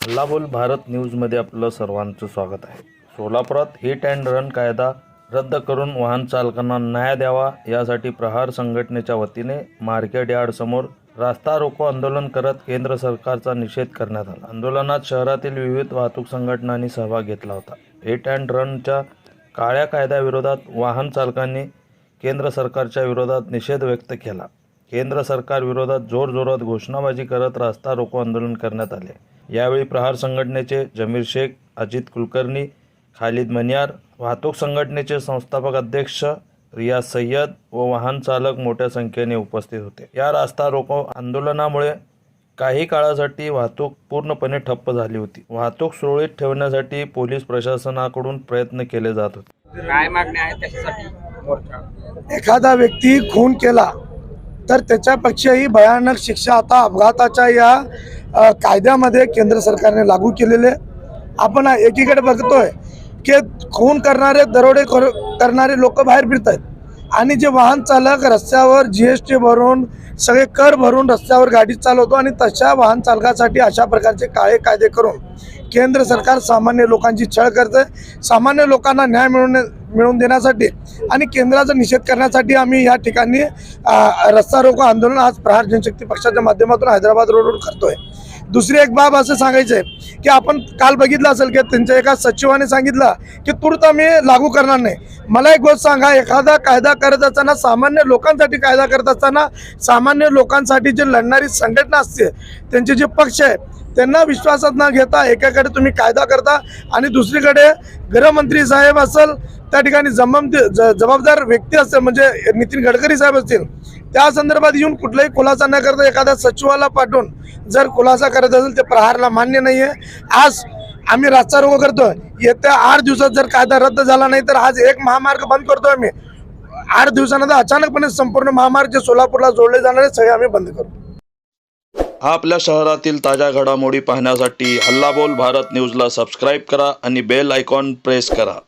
हल्लाबोल भारत न्यूजमध्ये आपलं सर्वांचं स्वागत आहे। सोलापुरात हिट अँड रन कायदा रद्द करून वाहन चालकांना न्याय द्यावा यासाठी प्रहार संघटनेच्या वतीने मार्केट यार्ड समोर रास्ता रोको आंदोलन करत केंद्र सरकारचा निषेध करण्यात आला। आंदोलनात शहरातील विविध वाहतूक संघटनांनी सहभाग घेतला होता। हिट अँड रनच्या काळ्या कायद्याविरोधात वाहन चालकांनी केंद्र सरकारच्या विरोधात निषेध व्यक्त केला। केंद्र सरकार विरोधात जोरजोरात घोषणाबाजी करत रास्ता रोको आंदोलन करण्यात आले। यावेळी प्रहार संघटनेचे जमीर शेख, अजित कुलकर्णी, खालिद मनियार, वाहतूक संघटनेचे संस्थापक अध्यक्ष रियाज सय्यद व वाहन चालक मोठ्या संख्येने उपस्थित होते। या रास्ता रोको आंदोलनामुळे काही काळासाठी वाहतूक पूर्णपणे ठप्प झाली होती। वाहतूक सुरळीत ठेवण्यासाठी पोलीस प्रशासनाकडून प्रयत्न केले जात होते। काय मागणी आहे त्याच्यासाठी मोर्चा? एखादा व्यक्ती खून केला तर त्याच्यापेक्षाही भयानक शिक्षा आता अपघाताच्या या कायद्यामध्ये केंद्र सरकारने लागू केलेले। आपण एकीकडे बघतोय की खून करणारे, दरोडे करणारे लोक बाहेर फिरत आहेत आणि जे वाहन चालक रस्त्यावर GST भरून सगळे कर भरून रस्त्यावर गाडी चालवतो आणि तशा वाहन चालकासाठी अशा प्रकारचे काळे कायदे करून केंद्र सरकार सामान्य लोकांची छळ करते। सामान्य लोकांना न्याय मिळवून देण्यासाठी आणि केंद्राचा निषेध करण्यासाठी आम्ही या ठिकाणी रस्ता रोको आंदोलन आज प्रहार जनशक्ती पक्षाच्या माध्यमातून हैदराबाद रोडवर करतोय। दुसरी एक बाब असं सांगायचं आहे की आपण काल बघितलं असेल की त्यांच्या एका सचिवाने सांगितलं की तूर्त आम्ही लागू करणार नाही। मला एक गोष्ट सांगा, एखादा कायदा करत असताना, सामान्य लोकांसाठी कायदा करत असताना, सामान्य लोकांसाठी जे लढणारी संघटना असते, त्यांचे जे पक्ष आहे, त्यांना विश्वासात न घेता एकाकडे तुम्ही कायदा करता आणि दुसरीकडे गृहमंत्री साहेब असेल, त्या ठिकाणी जबाबदार व्यक्ती असेल म्हणजे नितीन गडकरी साहेब असतील, त्या संदर्भात येऊन कुठलाही खुलासा न करता एखाद्या सचिवाला पाठवून जर खुलासा करत असेल ते प्रहारला मान्य नाही आहे। आज आम्ही रास्ता रोको करतोय। येत्या 8 दिवसात जर कायदा रद्द झाला नाही तर आज एक महामार्ग बंद करतोय आम्ही। 8 दिवसानंतर अचानकपणे संपूर्ण महामार्ग जे सोलापूरला जोडले जाणारे सगळे आम्ही बंद करू। आपल्या शहरातील ताज्या घडामोडी पाहण्यासाठी हल्लाबोल भारत न्यूजला सबस्क्राईब करा आणि बेल आयकॉन प्रेस करा।